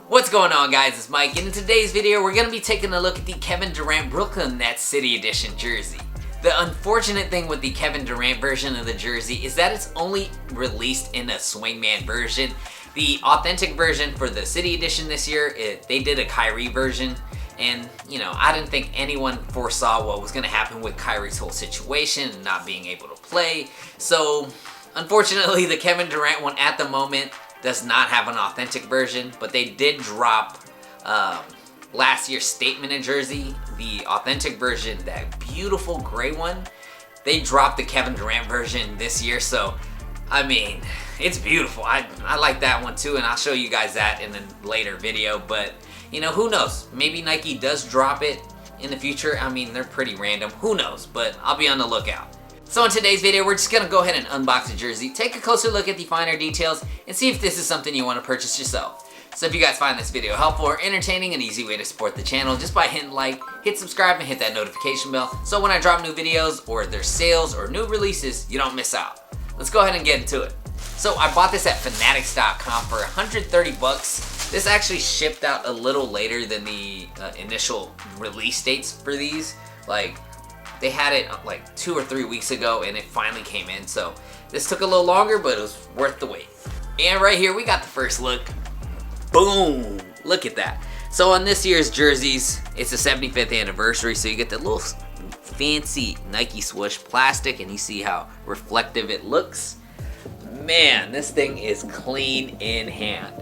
What's going on, guys? It's Mike, and in today's video we're going to be taking a look at the Kevin Durant Brooklyn Nets City Edition jersey. The unfortunate thing with the Kevin Durant version of the jersey is that it's only released in a Swingman version. The authentic version for the City Edition this year, they did a Kyrie version, and I didn't think anyone foresaw what was going to happen with Kyrie's whole situation and not being able to play. So unfortunately the Kevin Durant one at the moment does not have an authentic version, but they did drop last year's statement in jersey, the authentic version, that beautiful gray one. They dropped the Kevin Durant version this year, so I mean, it's beautiful. I like that one too, and I'll show you guys that in a later video. But who knows? Maybe Nike does drop it in the future. I mean, they're pretty random. Who knows? But I'll be on the lookout. So in today's video, we're just gonna go ahead and unbox the jersey, take a closer look at the finer details, and see if this is something you want to purchase yourself. So if you guys find this video helpful or entertaining, an easy way to support the channel just by hitting like, hit subscribe, and hit that notification bell, so when I drop new videos or there's sales or new releases, you don't miss out. Let's go ahead and get into it. So I bought this at Fanatics.com for 130 bucks. This actually shipped out a little later than the initial release dates for these. Like, they had it like 2 or 3 weeks ago and it finally came in. So this took a little longer, but it was worth the wait. And right here we got the first look. Boom! Look at that. So on this year's jerseys, it's the 75th anniversary, so you get the little fancy Nike swoosh plastic, and you see how reflective it looks. Man, this thing is clean in hand.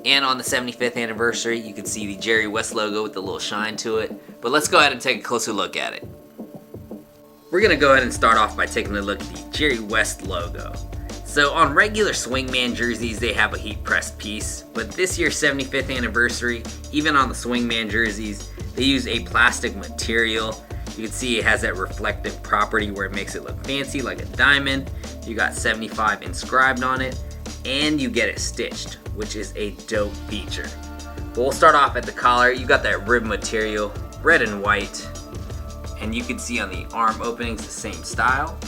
And on the 75th anniversary, you can see the Jerry West logo with the little shine to it. But let's go ahead and take a closer look at it. We're gonna go ahead and start off by taking a look at the Jerry West logo. So on regular Swingman jerseys, they have a heat pressed piece, but this year's 75th anniversary, even on the Swingman jerseys, they use a plastic material. You can see it has that reflective property where it makes it look fancy like a diamond. You got 75 inscribed on it, and you get it stitched, which is a dope feature. But we'll start off at the collar. You got that rib material, red and white, and you can see on the arm openings the same style.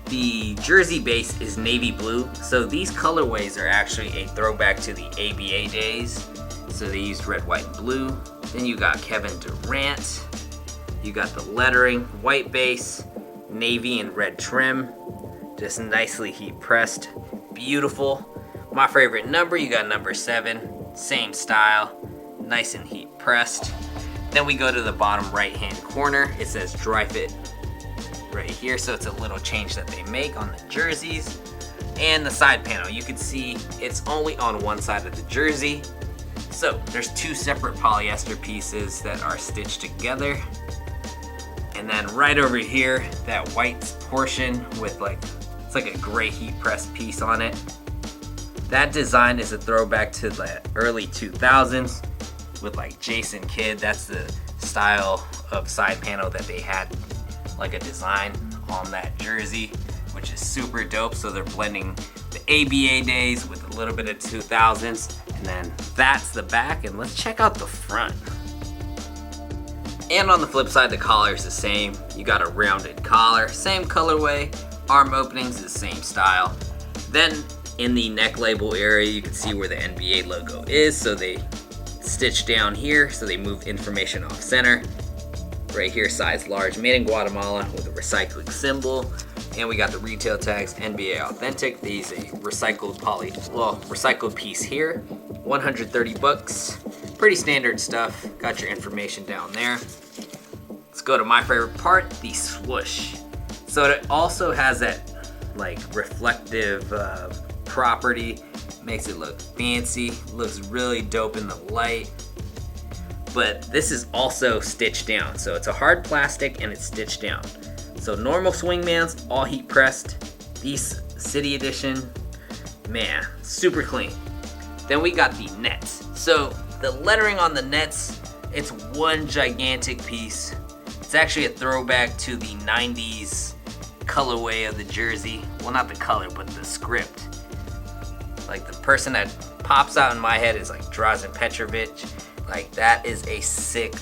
The jersey base is navy blue, so these colorways are actually a throwback to the ABA days. So they used red, white, and blue. Then you got Kevin Durant. You got the lettering, white base, navy and red trim. Just nicely heat pressed. Beautiful. My favorite number, you got number 7. Same style. Nice and heat pressed. Then we go to the bottom right hand corner. It says dry fit right here, so it's a little change that they make on the jerseys. And the side panel, you can see it's only on one side of the jersey. So there's 2 separate polyester pieces that are stitched together. And then right over here, that white portion with it's like a gray heat press piece on it. That design is a throwback to the early 2000s with like Jason Kidd. That's the style of side panel that they had, like a design on that jersey, which is super dope. So they're blending the ABA days with a little bit of 2000s. And then that's the back, and let's check out the front. And on the flip side, the collar is the same. You got a rounded collar, same colorway, arm openings the same style. Then in the neck label area, you can see where the NBA logo is. So they stitch down here, so they move information off center. Right here, size large, made in Guatemala with a recycling symbol. And we got the retail tags, NBA authentic. They use a recycled piece here. 130 bucks. Pretty standard stuff. Got your information down there. Let's go to my favorite part, the swoosh. So it also has that reflective property. Makes it look fancy. Looks really dope in the light. But this is also stitched down. So it's a hard plastic and it's stitched down. So normal Swingmans, all heat pressed. These City Edition, man, super clean. Then we got the nets. So the lettering on the nets, it's one gigantic piece. It's actually a throwback to the 90s colorway of the jersey. Well, not the color, but the script. Like the person that pops out in my head is like Drazen Petrovic. Like that is a sick,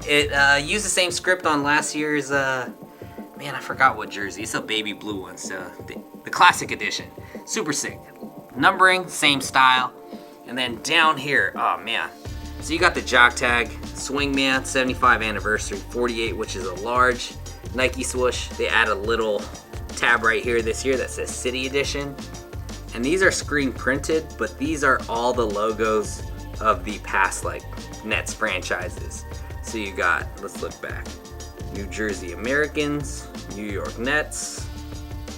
it used the same script on last year's, man, I forgot what jersey. It's a baby blue one, so the classic edition. Super sick. Numbering, same style. And then down here, oh man. So you got the jock tag, Swingman 75 anniversary 48, which is a large Nike swoosh. They add a little tab right here this year that says City Edition. And these are screen printed, but these are all the logos of the past like Nets franchises. So you got, let's look back, New Jersey Americans, New York Nets,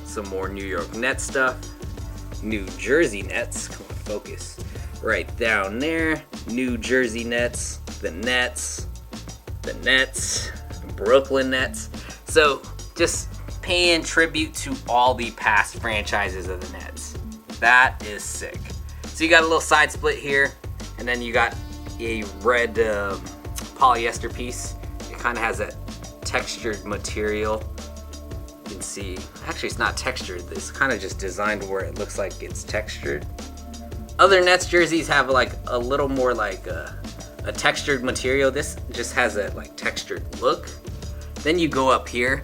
some more New York Nets stuff, New Jersey Nets, come on, focus, right down there, New Jersey Nets, the Nets, Brooklyn Nets. So just paying tribute to all the past franchises of the Nets. That is sick. So you got a little side split here, and then you got a red polyester piece. It kind of has that textured material. You can see, actually it's not textured. It's kind of just designed where it looks like it's textured. Other Nets jerseys have like a little more like a textured material. This just has a like textured look. Then you go up here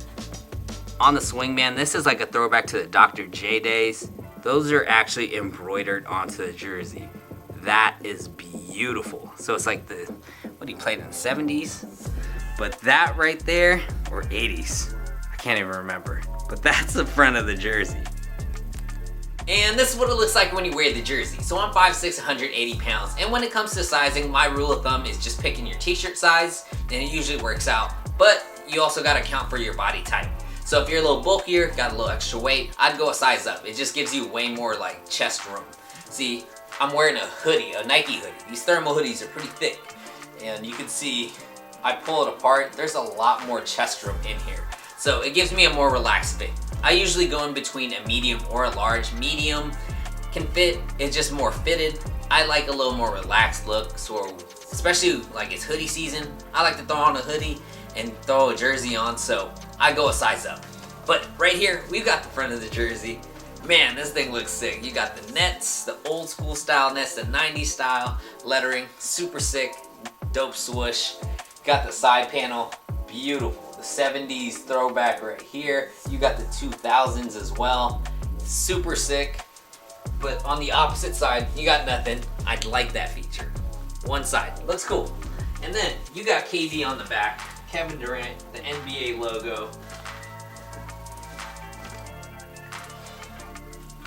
on the Swingman. This is like a throwback to the Dr. J days. Those are actually embroidered onto the jersey. That is beautiful. So it's like the, what he played in the 70s? But that right there, or 80s, I can't even remember. But that's the front of the jersey. And this is what it looks like when you wear the jersey. So I'm 5'6", 180 pounds. And when it comes to sizing, my rule of thumb is just picking your t-shirt size, and it usually works out. But you also gotta account for your body type. So if you're a little bulkier, got a little extra weight, I'd go a size up. It just gives you way more like chest room. See, I'm wearing a hoodie, a Nike hoodie. These thermal hoodies are pretty thick. And you can see, I pull it apart, there's a lot more chest room in here. So it gives me a more relaxed fit. I usually go in between a medium or a large. Medium can fit, it's just more fitted. I like a little more relaxed look, so especially like it's hoodie season, I like to throw on a hoodie and throw a jersey on, so I go a size up. But right here, we've got the front of the jersey. Man, this thing looks sick. You got the Nets, the old school style Nets, the 90s style lettering, super sick, dope swoosh. Got the side panel, beautiful. The 70s throwback right here. You got the 2000s as well, super sick. But on the opposite side, you got nothing. I like that feature. One side, looks cool. And then you got KD on the back, Kevin Durant, the NBA logo.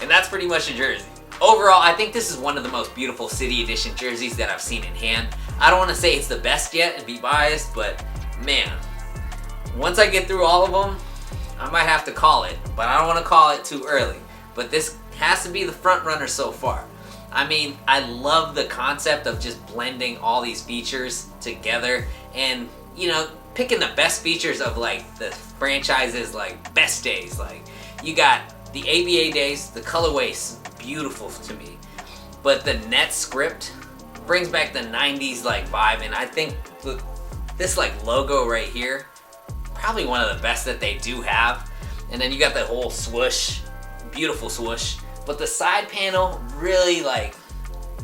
And that's pretty much a jersey. Overall, I think this is one of the most beautiful City Edition jerseys that I've seen in hand. I don't want to say it's the best yet and be biased, but man, once I get through all of them, I might have to call it, but I don't want to call it too early. But this has to be the front runner so far. I mean, I love the concept of just blending all these features together and, you know, picking the best features of like the franchise's like best days. Like you got the ABA days, the colorways, beautiful to me. But the net script brings back the 90s like vibe, and I think this like logo right here, probably one of the best that they do have. And then you got the whole swoosh, beautiful swoosh. But the side panel, really like,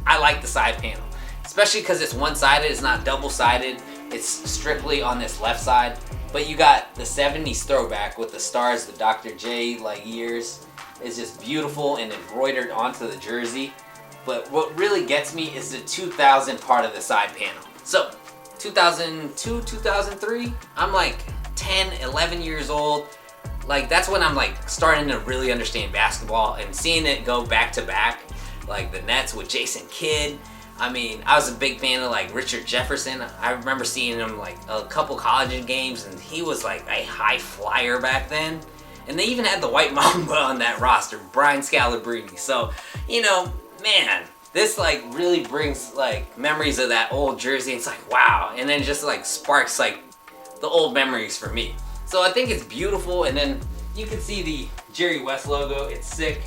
I like the side panel. Especially because it's one-sided, it's not double-sided. It's strictly on this left side. But you got the 70s throwback with the stars, the Dr. J like years. It's just beautiful and embroidered onto the jersey. But what really gets me is the 2000 part of the side panel. So 2002, 2003, I'm like 10, 11 years old. Like that's when I'm like starting to really understand basketball and seeing it go back to back. Like the Nets with Jason Kidd. I mean, I was a big fan of like Richard Jefferson. I remember seeing him like a couple college games, and he was like a high flyer back then. And they even had the White Mamba on that roster, Brian Scalabrine. So, you know, man, this like really brings like memories of that old jersey. It's like, wow. And then just like sparks like the old memories for me. So I think it's beautiful. And then you can see the Jerry West logo. It's sick.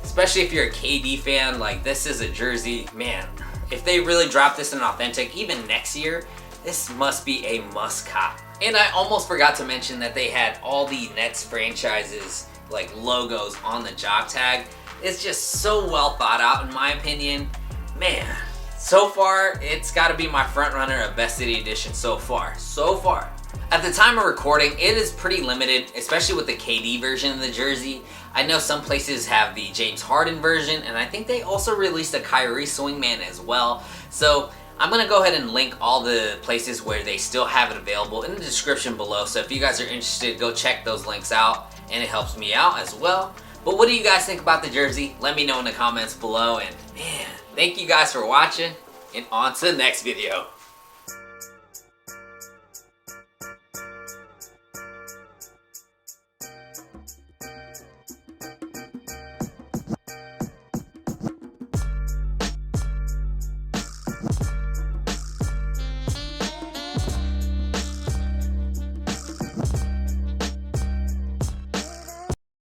Especially if you're a KD fan, like this is a jersey, man. If they really drop this in authentic, even next year, this must be a must cop. And I almost forgot to mention that they had all the Nets franchises like logos on the jock tag. It's just so well thought out in my opinion. Man, so far it's gotta be my front runner of Best City Edition so far. So far. At the time of recording, it is pretty limited, especially with the KD version of the jersey. I know some places have the James Harden version, and I think they also released a Kyrie Swingman as well. So I'm going to go ahead and link all the places where they still have it available in the description below. So if you guys are interested, go check those links out, and it helps me out as well. But what do you guys think about the jersey? Let me know in the comments below, and man, thank you guys for watching, and on to the next video.